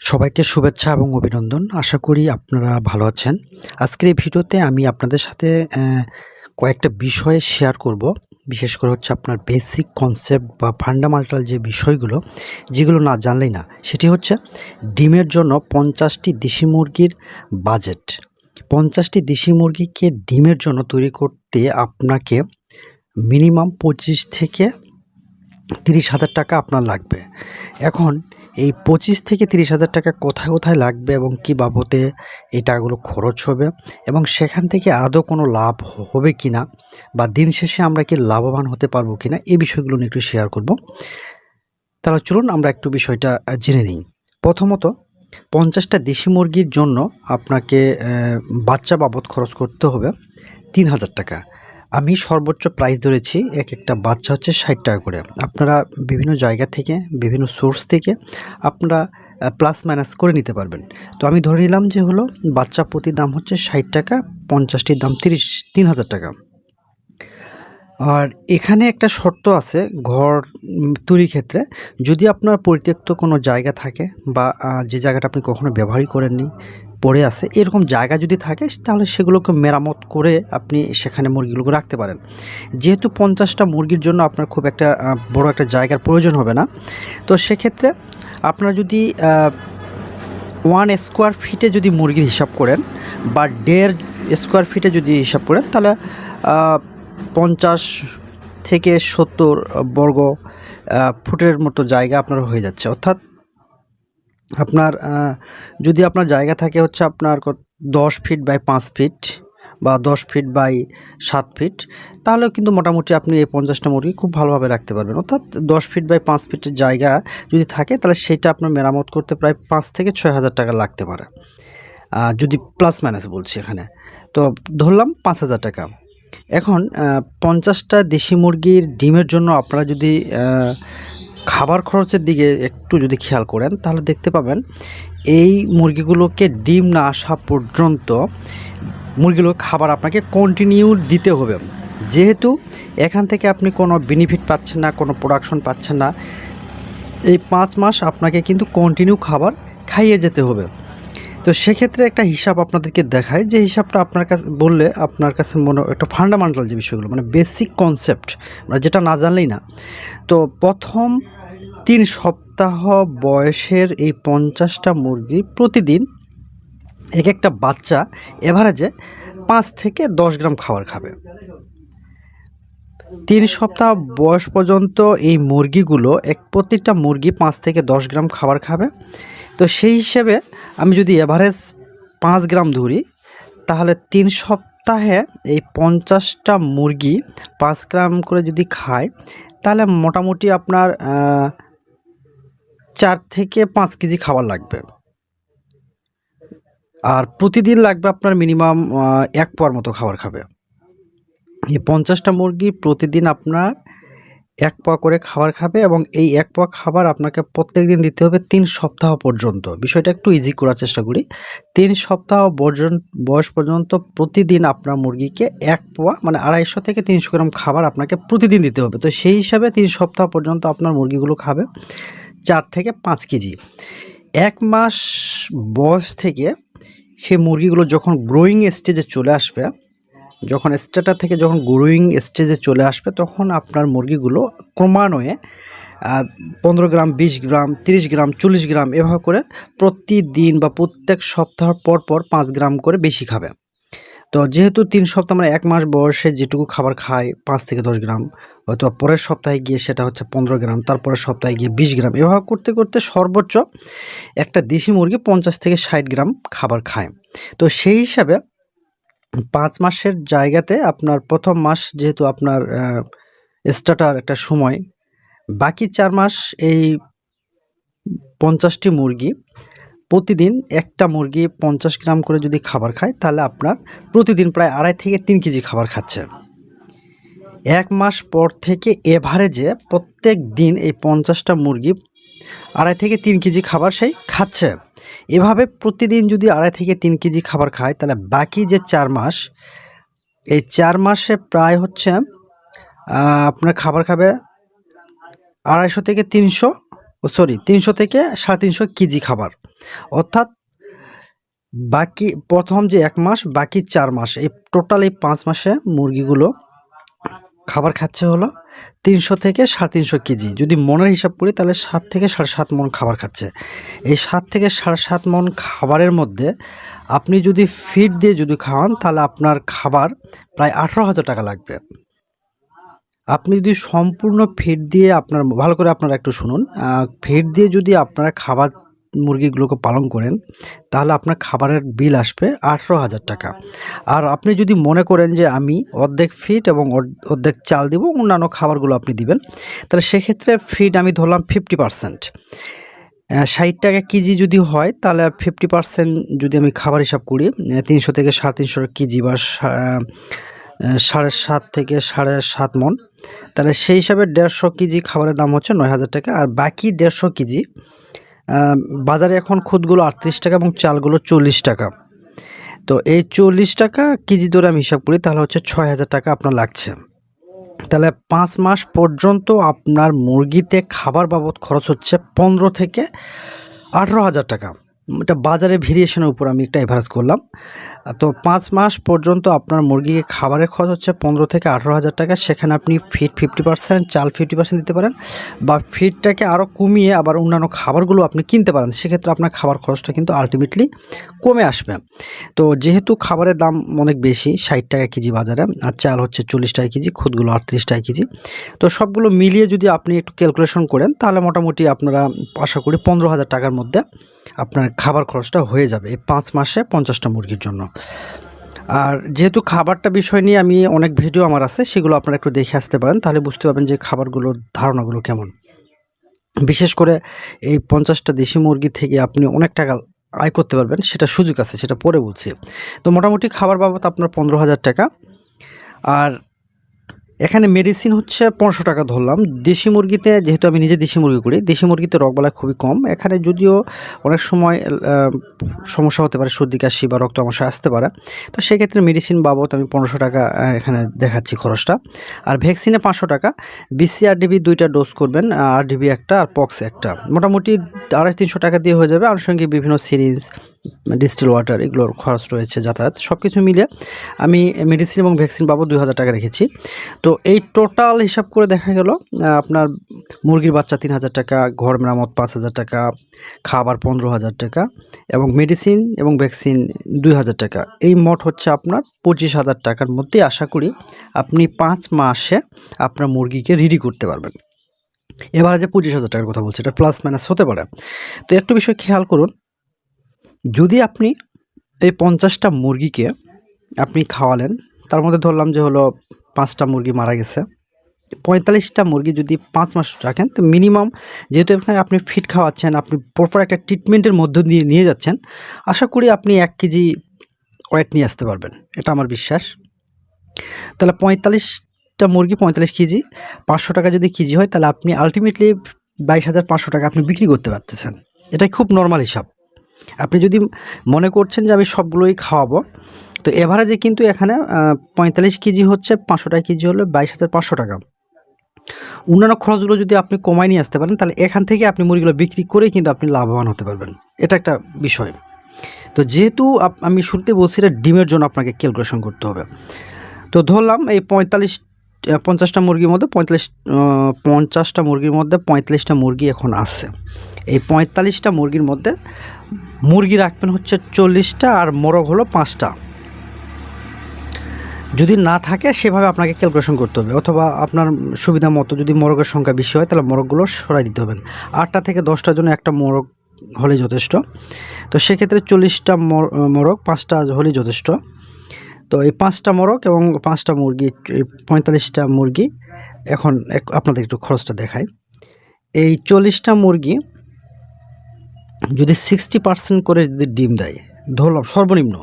সবাইকে শুভেচ্ছা এবং অভিনন্দন। আশা করি আপনারা ভালো আছেন। আজকের এই ভিডিওতে আমি আপনাদের সাথে কয়েকটা বিষয় শেয়ার করব। বিশেষ করে হচ্ছে আপনার বেসিক কনসেপ্ট বা ফান্ডামেন্টাল যে বিষয়গুলো, যেগুলো না জানলেই না। সেটি হচ্ছে ডিমের জন্য ৫০টি দেশি মুরগির বাজেট। ৫০টি দেশি মুরগিকে ডিমের জন্য তৈরি করতে আপনাকে মিনিমাম ২৫ থেকে ৩০,০০০ টাকা আপনার লাগবে। এখন এই ২৫ থেকে ৩০,০০০ টাকা কোথায়, কোথায় লাগবে এবং কী বাবদে এই টাকাগুলো খরচ হবে এবং সেখান থেকে আদৌ কোনো লাভ হবে কিনা বা দিন শেষে আমরা কি লাভবান হতে পারবো কিনা এই বিষয়গুলো নিয়ে একটু শেয়ার করব। তাহলে চলুন আমরা একটু বিষয়টা জেনে নিই। প্রথমত ৫০টা দেশি মুরগির জন্য আপনাকে বাচ্চা বাবদ খরচ করতে হবে ৩,০০০ টাকা। আমি সর্বোচ্চ প্রাইস ধরেছি একটা বাচ্চা হচ্ছে ৬০ টাকা করে। আপনারা বিভিন্ন জায়গা থেকে বিভিন্ন সোর্স থেকে আপনারা প্লাস মাইনাস করে নিতে পারবেন। তো আমি ধরে নিলাম যে হলো বাচ্চা প্রতি দাম হচ্ছে ৬০ টাকা, ৫০টির দাম ৩,০০০ টাকা। আর এখানে একটা শর্ত আছে ঘর তৈরির ক্ষেত্রে। যদি আপনার পরিত্যক্ত কোনো জায়গা থাকে বা যে জায়গাটা আপনি কখনো ব্যবহারই করেননি, পড়ে আছে, এরকম জায়গা যদি থাকে তাহলে সেগুলোকে মেরামত করে আপনি সেখানে মুরগিগুলোকে রাখতে পারেন। যেহেতু ৫০টা মুরগির জন্য আপনার খুব একটা বড় একটা জায়গার প্রয়োজন হবে না। তো সেক্ষেত্রে আপনারা যদি 1 স্কোয়ার ফিটে যদি মুরগির হিসাব করেন বা ১.৫ স্কোয়ার ফিটে যদি হিসাব করেন তাহলে ৫০ থেকে ৭০ বর্গ ফুটের মতো জায়গা আপনার হয়ে যাচ্ছে। অর্থাৎ আপনার যদি আপনার জায়গা থাকে হচ্ছে আপনার ১০ ফিট বাই ৫ ফিট বা ১০ ফিট বাই ৭ ফিট, তাহলেও কিন্তু মোটামুটি আপনি এই ৫০টা মুরগি খুব ভালোভাবে রাখতে পারবেন। অর্থাৎ ১০ ফিট বাই ৫ ফিটের জায়গা যদি থাকে তাহলে সেটা আপনার মেরামত করতে প্রায় ৫ থেকে ৬,০০০ টাকা লাগতে পারে, যদি প্লাস মাইনাস বলছি এখানে। তো ধরলাম ৫,০০০ টাকা। এখন ৫০টা দেশি মুরগির ডিমের জন্য আপনারা যদি খাবার খরচের দিকে একটু যদি খেয়াল করেন তাহলে দেখতে পাবেন এই মুরগিগুলোকে ডিম না আসা পর্যন্ত মুরগিগুলোর খাবার আপনাকে কন্টিনিউ দিতে হবে। যেহেতু এখান থেকে আপনি কোনো বেনিফিট পাচ্ছেন না, কোনো প্রোডাকশন পাচ্ছেন না, এই ৫ মাস আপনাকে কিন্তু কন্টিনিউ খাবার খাইয়ে যেতে হবে। তো সেক্ষেত্রে একটা হিসাব আপনাদেরকে দেখায়, যে হিসাবটা আপনার কাছে বললে আপনার কাছে মনে একটা ফান্ডামেন্টাল যে বিষয়গুলো মানে বেসিক কনসেপ্ট মানে যেটা না জানলেই না। তো প্রথম ৩ সপ্তাহ বয়সের এই ৫০টা মুরগি প্রতিদিন একটা বাচ্চা এভারেজে ৫ থেকে ১০ গ্রাম খাবার খাবে। ৩ সপ্তাহ বয়স পর্যন্ত এই মুরগিগুলো প্রত্যেকটা মুরগি ৫ থেকে ১০ গ্রাম খাবার খাবে। তো সেই হিসেবে আমি যদি এভারেজ ৫ গ্রাম ধরি তাহলে ৩ সপ্তাহে এই ৫০টা মুরগি ৫ গ্রাম করে যদি খায় তাহলে মোটামুটি আপনার ৪ থেকে ৫ কেজি খাবার লাগবে। আর প্রতিদিন লাগবে আপনার মিনিমাম ১ পোয়ার মতো খাবার খাবে। এই ৫০টা মুরগি প্রতিদিন আপনার ১ পোয়া করে খাবার খাবে এবং এই ১ পোয়া খাবার আপনাকে প্রত্যেকদিন দিতে হবে ৩ সপ্তাহ পর্যন্ত। বিষয়টা একটু ইজি করার চেষ্টা করি। ৩ সপ্তাহ বয়স পর্যন্ত প্রতিদিন আপনার মুরগিকে ১ পোয়া মানে ২৫০ থেকে ৩০০ গ্রাম খাবার আপনাকে প্রতিদিন দিতে হবে। তো সেই হিসাবে ৩ সপ্তাহ পর্যন্ত আপনার মুরগিগুলো খাবে ৪ থেকে ৫ কেজি। ১ মাস বয়স থেকে সেই মুরগিগুলো যখন গ্রোয়িং স্টেজে চলে আসবে, যখন স্টার্টার থেকে যখন গ্রোয়িং স্টেজে চলে আসবে তখন আপনার মুরগিগুলো ক্রমান্বয়ে ১৫ গ্রাম, ২০ গ্রাম, ৩০ গ্রাম, ৪০ গ্রাম এভাবে করে প্রতিদিন বা প্রত্যেক সপ্তাহ পর পর ৫ গ্রাম করে বেশি খাবে। তো যেহেতু ৩ সপ্তাহ মানে ১ মাস বয়সে যেটুকু খাবার খায় ৫ থেকে ১০ গ্রাম, হয়তো পরের সপ্তাহে গিয়ে সেটা হচ্ছে ১৫ গ্রাম, তারপরের সপ্তাহে গিয়ে ২০ গ্রাম, এভাবে করতে করতে সর্বোচ্চ একটা দেশি মুরগি ৫০ থেকে ৬০ গ্রাম খাবার খায়। তো সেই হিসাবে ৫ মাসের জায়গাতে আপনার প্রথম মাস যেহেতু আপনার স্টার্টার একটা সময়, বাকি ৪ মাস এই ৫০টি মুরগি প্রতিদিন একটা মুরগি ৫০ গ্রাম করে যদি খাবার খায় তাহলে আপনার প্রতিদিন প্রায় ২.৫ থেকে ৩ কেজি খাবার খাচ্ছে। ১ মাস পর থেকে এভারেজে প্রত্যেক দিন এই ৫০টা মুরগি ২.৫ থেকে ৩ কেজি খাবার সেই খাচ্ছে। এভাবে প্রতিদিন যদি ২.৫ থেকে ৩ কেজি খাবার খায় তাহলে বাকি যে ৪ মাস, এই ৪ মাসে প্রায় হচ্ছে আপনার খাবার খাবে ২৫০ থেকে ৩০০ সরি 300 থেকে 350 কেজি খাবার, অর্থাৎ বাকি প্রথম যে 1 মাস বাকি 4 মাস এই টোটাল এই 5 মাসে মুরগিগুলো খাবার খাচ্ছে হলো 300 থেকে 350 কেজি। যদি মনের হিসাব করি তাহলে 7 থেকে 7.5 মণ খাবার খাচ্ছে। এই 7 থেকে 7.5 মণ খাবারের মধ্যে আপনি যদি ফিড দিয়ে যদি খাওয়ান তাহলে আপনার খাবার প্রায় 18,000 টাকা লাগবে। আপনি যদি সম্পূর্ণ ফিড দিয়ে আপনার ভালো করে আপনারা একটু শুনুন, ফিড দিয়ে যদি আপনারা খাবার মুরগিগুলোকে পালন করেন তাহলে আপনার খাবারের বিল আসবে 18,000 টাকা। আর আপনি যদি মনে করেন যে আমি অর্ধেক ফিড এবং অর্ধেক চাল দিব, অন্যান্য খাবারগুলো আপনি দিবেন, তাহলে সেক্ষেত্রে ফিড আমি ধরলাম 50%। 60 টাকা কেজি যদি হয় তাহলে 50% যদি আমি খাবার হিসাব করি 300 থেকে 350 কেজি বা 7.5 থেকে 7.5 মণ, তাহলে সেই হিসাবে 150 কেজি খাবারের দাম হচ্ছে 9,000 টাকা। আর বাকি 150 কেজি বাজারে এখন খুদগুলো 38 টাকা এবং চালগুলো 40 টাকা। তো এই 40 টাকা কেজি ধরে আমি হিসাব করি তাহলে হচ্ছে 6,000 টাকা আপনার লাগছে। তাহলে 5 মাস পর্যন্ত আপনার মুরগিতে খাবার বাবদ খরচ হচ্ছে 15 থেকে 18,000 টাকা। এটা বাজারে ভেরিয়েশনের উপর আমি একটা এভারেজ করলাম। তো 5 মাস পর্যন্ত আপনার মুরগিকে খাবারের খরচ হচ্ছে 15 থেকে 18,000 টাকা। সেখানে আপনি ফিড 50%, চাল 50% দিতে পারেন, বা ফিডটাকে আরও কমিয়ে আবার অন্যান্য খাবারগুলো আপনি কিনতে পারেন। সেক্ষেত্রে আপনার খাবার খরচটা কিন্তু আলটিমেটলি কমে আসবে। তো যেহেতু খাবারের দাম অনেক বেশি, 60 টাকা কেজি বাজারে, আর চাল হচ্ছে 40 টাকা কেজি, খুদগুলো 38 টাকা কেজি, তো সবগুলো মিলিয়ে যদি আপনি একটু ক্যালকুলেশন করেন তাহলে মোটামুটি আপনারা আশা করি 15,000 টাকার মধ্যে আপনার খাবার খরচটা হয়ে যাবে এই 5 মাসে 50টা মুরগির জন্য। আর যেহেতু খাবারটা বিষয় নিয়ে আমি অনেক ভিডিও আমার আছে, সেগুলো আপনারা একটু দেখে আসতে পারেন, তাহলে বুঝতে পারবেন যে খাবারগুলোর ধারণাগুলো কেমন। বিশেষ করে এই 50টা দেশি মুরগি থেকে আপনি অনেক টাকা আয় করতে পারবেন, সেটা সুযোগ আছে, সেটা পরে বলছি। তো মোটামুটি খাবার বাবদ আপনার 15,000 টাকা। আর এখানে মেডিসিন হচ্ছে 500 টাকা ধরলাম। দেশি মুরগিতে, যেহেতু আমি নিজে দেশি মুরগি করি, দেশি মুরগিতে রোগবালাই খুবই কম। এখানে যদিও অনেক সময় সমস্যা হতে পারে, সর্দি কাশি বা রক্ত আমশা আসতে পারে, তো সেক্ষেত্রে মেডিসিন বাবদ আমি 1500 টাকা এখানে দেখাচ্ছি খরচটা। আর ভ্যাকসিনে 500 টাকা। BCRDB 2টা ডোজ করবেন, RDB একটা আর পক্স একটা, মোটামুটি 250-300 টাকা দিয়ে হয়ে যাবে। আনুষঙ্গিক বিভিন্ন সিরিঞ্জ, ডিস্টিল ওয়াটার, এগুলোর খরচ রয়েছে, যাতায়াত, সব কিছু মিলে আমি মেডিসিন এবং ভ্যাকসিন বাবদ 2,000 টাকা রেখেছি। তো এই টোটাল হিসাব করে দেখা গেল আপনার মুরগির বাচ্চা 3,000 টাকা, ঘর মেরামত 5,000 টাকা, খাবার 15,000 টাকা এবং মেডিসিন এবং ভ্যাকসিন 2,000 টাকা। এই মোট হচ্ছে আপনার 25,000 টাকার মধ্যে আশা করি আপনি 5 মাসে আপনার মুরগিকে রেডি করতে পারবেন। এবারে যে 25,000 টাকার কথা বলছি, এটা প্লাস মাইনাস হতে পারে। তো একটু বিষয় খেয়াল করুন, যদি আপনি এই 50টা মুরগিকে আপনি খাওয়ালেন, তার মধ্যে ধরলাম যে হলো 5টা মুরগি মারা গেছে, 45টা মুরগি যদি 5 মাস রাখেন, তো মিনিমাম, যেহেতু এখানে আপনি ফিড খাওয়াচ্ছেন, আপনি প্রপার একটা ট্রিটমেন্টের মধ্য দিয়ে নিয়ে যাচ্ছেন, আশা করি আপনি 1 কেজি ওয়েট নিয়ে আসতে পারবেন, এটা আমার বিশ্বাস। তাহলে 45টা মুরগি 45 কেজি, 500 টাকা যদি কেজি হয়, তাহলে আপনি আলটিমেটলি 22,500 টাকা আপনি বিক্রি করতে পারতেছেন। এটাই খুব নর্মাল হিসাব। আপনি যদি মনে করছেন যে আমি সবগুলোই খাওয়াবো, তো এভারেজে কিন্তু এখানে 45 কেজি হচ্ছে 500 টাকা কেজি হলে 22,500 টাকা। অন্যান্য খরচগুলো যদি আপনি কমায় নিয়ে আসতে পারেন, তাহলে এখান থেকে আপনি মুরগিগুলো বিক্রি করেই কিন্তু আপনি লাভবান হতে পারবেন। এটা একটা বিষয়। তো যেহেতু আমি শুরুতে বলছি এটা ডিমের জন্য আপনাকে ক্যালকুলেশন করতে হবে। তো ধরলাম এই 50টা মুরগির মধ্যে 50টা মুরগির মধ্যে 45টা মুরগি এখন আছে। এই 45টা মুরগির মধ্যে মুরগি রাখবেন হচ্ছে 40টা আর মোরগ হলো 5টা। যদি না থাকে সেভাবে আপনাকে ক্যালকুলেশন করতে হবে, অথবা আপনার সুবিধা মতো যদি মোরগের সংখ্যা বেশি হয় তাহলে মোরগগুলো সরাই দিতে হবে। 8টা থেকে 10টার জন্য একটা মোরগ হলেই যথেষ্ট। তো সেক্ষেত্রে 40টা মোরগ 5টা হলেই যথেষ্ট। তো এই 5টা মোরগ এবং 5টা মুরগি, এই 45টা মুরগি, এখন আপনাদের একটু খরচটা দেখায়। এই 40টা মুরগি যদি 60% করে যদি ডিম দেয়, ধরলাম সর্বনিম্ন,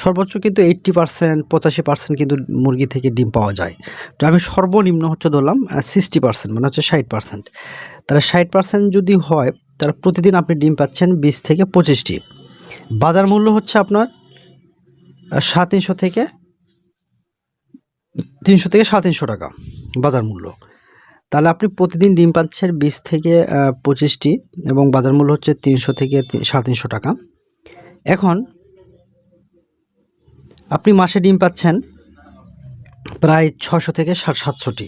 সর্বোচ্চ কিন্তু 80%, 85% কিন্তু মুরগি থেকে ডিম পাওয়া যায়। তো আমি সর্বনিম্ন হচ্ছে ধরলাম 60%, মানে হচ্ছে 60%। তাহলে 60% যদি হয়, তাহলে প্রতিদিন আপনি ডিম পাচ্ছেন 20 থেকে 25টি। বাজার মূল্য হচ্ছে আপনার 350 থেকে 300 থেকে 350 টাকা বাজার মূল্য। তাহলে আপনি প্রতিদিন ডিম পাচ্ছেন 20 থেকে 25টি এবং বাজার মূল্য হচ্ছে 300 থেকে 350 টাকা। এখন আপনি মাসে ডিম পাচ্ছেন প্রায় 600 থেকে 700টি।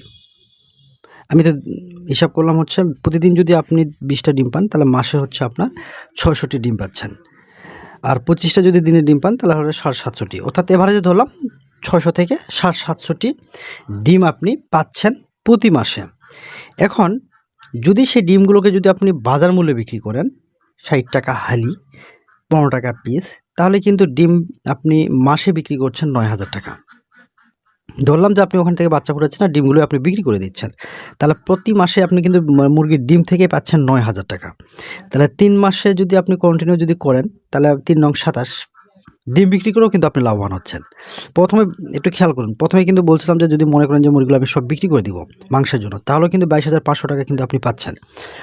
আমি তো হিসাব করলাম হচ্ছে প্রতিদিন যদি আপনি 20টা ডিম পান তাহলে মাসে হচ্ছে আপনার 600টি ডিম পাচ্ছেন। আর 25টা যদি দিনে ডিম পান তাহলে হবে 750টি, অর্থাৎ এভারেজে ধরলাম 600 থেকে 750টি ডিম আপনি পাচ্ছেন প্রতি মাসে। এখন যদি সেই ডিমগুলোকে যদি আপনি বাজার মূল্যে বিক্রি করেন 60 টাকা হালি, 15 টাকা পিস, তাহলে কিন্তু ডিম আপনি মাসে বিক্রি করছেন 9000 টাকা। ধরলাম যে আপনি ওখান থেকে বাচ্চা ফুটাচ্ছেন আর ডিমগুলো আপনি বিক্রি করে দিচ্ছেন, তাহলে প্রতি মাসে আপনি কিন্তু মুরগির ডিম থেকে পাচ্ছেন 9000 টাকা। তাহলে 3 মাসে যদি আপনি কন্টিনিউ যদি করেন তাহলে 3 নং 27 ডিম বিক্রি করেও কিন্তু আপনি লাভবান হচ্ছেন। প্রথমে একটু খেয়াল করুন, প্রথমে কিন্তু বলছিলাম যে যদি মনে করেন যে মুরগিগুলো আমি সব বিক্রি করে দিব মাংসের জন্য, তাহলে কিন্তু 22,500 টাকা কিন্তু আপনি পাচ্ছেন।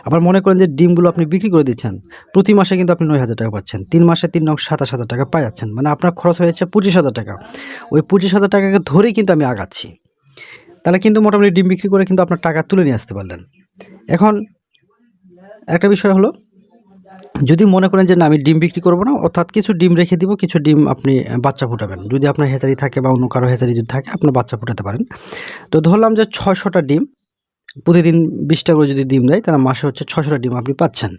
আবার মনে করেন যে ডিমগুলো আপনি বিক্রি করে দিচ্ছেন, প্রতি মাসে কিন্তু আপনি 9000 টাকা পাচ্ছেন। 3 মাসে 3 নং 27000 টাকা পাই যাচ্ছেন, মানে আপনার খরচ হয়েছে 25,000 টাকা। ওই 25,000 টাকাকে ধরেই কিন্তু আমি আগাচ্ছি। তাহলে কিন্তু মোটামুটি ডিম বিক্রি করে কিন্তু আপনার টাকা তুলে নিয়ে আসতে পারলেন। এখন একটা বিষয় হলো, যদি মনে করেন যে না আমি ডিম বিক্রি করব না, অর্থাৎ কিছু ডিম রেখে দিব, কিছু ডিম আপনি বাচ্চা ফুটাবেন, যদি আপনার হেচারি থাকে বা অন্য কারো হেচারি যদি থাকে আপনার বাচ্চা ফুটাতে পারেন। তো ধরলাম যে 600টা ডিম, প্রতিদিন 20টা করে যদি ডিম দেয় তাহলে মাসে হচ্ছে 600টা ডিম আপনি পাচ্ছেন।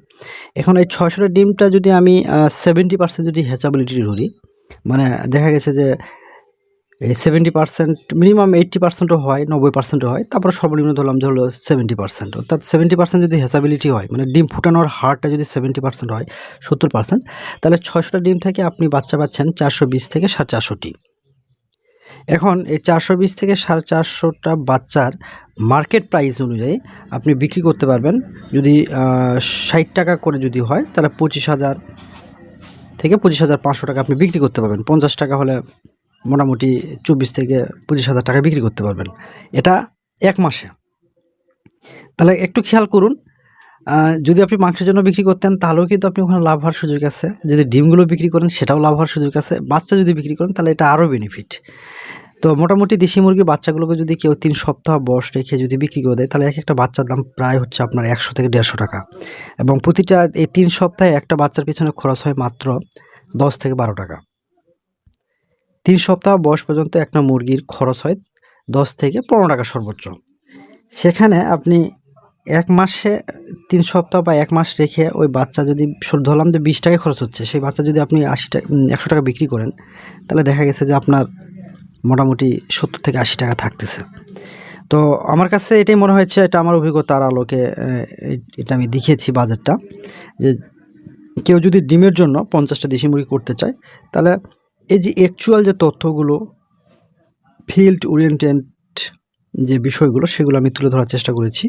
এখন এই 600টা ডিমটা যদি আমি 70% যদি হেচাবিলিটি ধরি, মানে দেখা গেছে যে এই 70% মিনিমাম 80%ও হয়, 90%ও হয়, তারপরে সর্বনিম্ন ধরলাম যে হলো 70%, অর্থাৎ 70% যদি হেচাবিলিটি হয়, মানে ডিম ফুটানোর হারটা যদি 70% হয়, 70%, তাহলে 600টা ডিম থেকে আপনি বাচ্চা পাচ্ছেন 420 থেকে 450টি। এখন এই 420 থেকে 450টা বাচ্চার মার্কেট প্রাইস অনুযায়ী আপনি বিক্রি করতে পারবেন, যদি 60 টাকা করে যদি হয় তাহলে 25,000 থেকে 25,500 টাকা আপনি বিক্রি করতে পারবেন। 50 টাকা হলে মোটামুটি 24 থেকে 25,000 টাকা বিক্রি করতে পারবেন, এটা এক মাসে। তাহলে একটু খেয়াল করুন, যদি আপনি মাংসের জন্য বিক্রি করতেন তাহলেও কিন্তু আপনি ওখানে লাভ হওয়ার সুযোগ আছে, যদি ডিমগুলো বিক্রি করেন সেটাও লাভ হওয়ার সুযোগ আছে, বাচ্চা যদি বিক্রি করেন তাহলে এটা আরও বেনিফিট। তো মোটামুটি দেশি মুরগির বাচ্চাগুলোকে যদি কেউ 3 সপ্তাহ বয়স রেখে যদি বিক্রি করে দেয় তাহলে এক একটা বাচ্চার দাম প্রায় হচ্ছে আপনার 100 থেকে 150 টাকা, এবং প্রতিটা এই 3 সপ্তাহে একটা বাচ্চার পিছনে খরচ হয় মাত্র 10 থেকে 12 টাকা। 3 সপ্তাহ বয়স পর্যন্ত একটা মুরগির খরচ হয় 10 থেকে 15 টাকা সর্বোচ্চ। সেখানে আপনি 1 মাসে 3 সপ্তাহ বা 1 মাস রেখে ওই বাচ্চা যদি ধরলাম যে 20 টাকায় খরচ হচ্ছে, সেই বাচ্চা যদি আপনি 100 টাকা বিক্রি করেন তাহলে দেখা গেছে যে আপনার মোটামুটি 70 থেকে 80 টাকা থাকতেছে। তো আমার কাছে এটাই মনে হয়েছে, এটা আমার অভিজ্ঞতার আলোকে এটা আমি দেখিয়েছি বাজেটটা, যে কেউ যদি ডিমের জন্য 50টা দেশি মুরগি করতে চায় তাহলে এই যে অ্যাকচুয়াল যে তথ্যগুলো, ফিল্ড ওরিয়েন্টেড যে বিষয়গুলো, সেগুলো আমি তুলে ধরার চেষ্টা করেছি,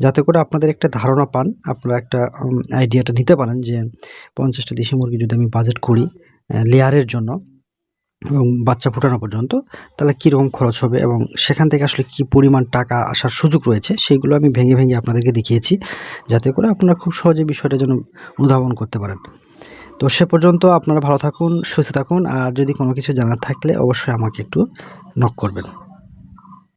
যাতে করে আপনাদের একটা ধারণা পান, আপনারা একটা আইডিয়াটা নিতে পারেন যে 50টা দেশি মুরগি যদি আমি বাজেট করি লেয়ারের জন্য এবং বাচ্চা ফোটানো পর্যন্ত, তাহলে কীরকম খরচ হবে এবং সেখান থেকে আসলে কী পরিমাণ টাকা আসার সুযোগ রয়েছে, সেইগুলো আমি ভেঙে ভেঙে আপনাদেরকে দেখিয়েছি, যাতে করে আপনারা খুব সহজে বিষয়টা যেন অনুধাবন করতে পারেন। তো সে পর্যন্ত আপনারা ভালো থাকুন, সুস্থ থাকুন, আর যদি কোনো কিছু জানার থাকলে অবশ্যই আমাকে একটু নক করবেন।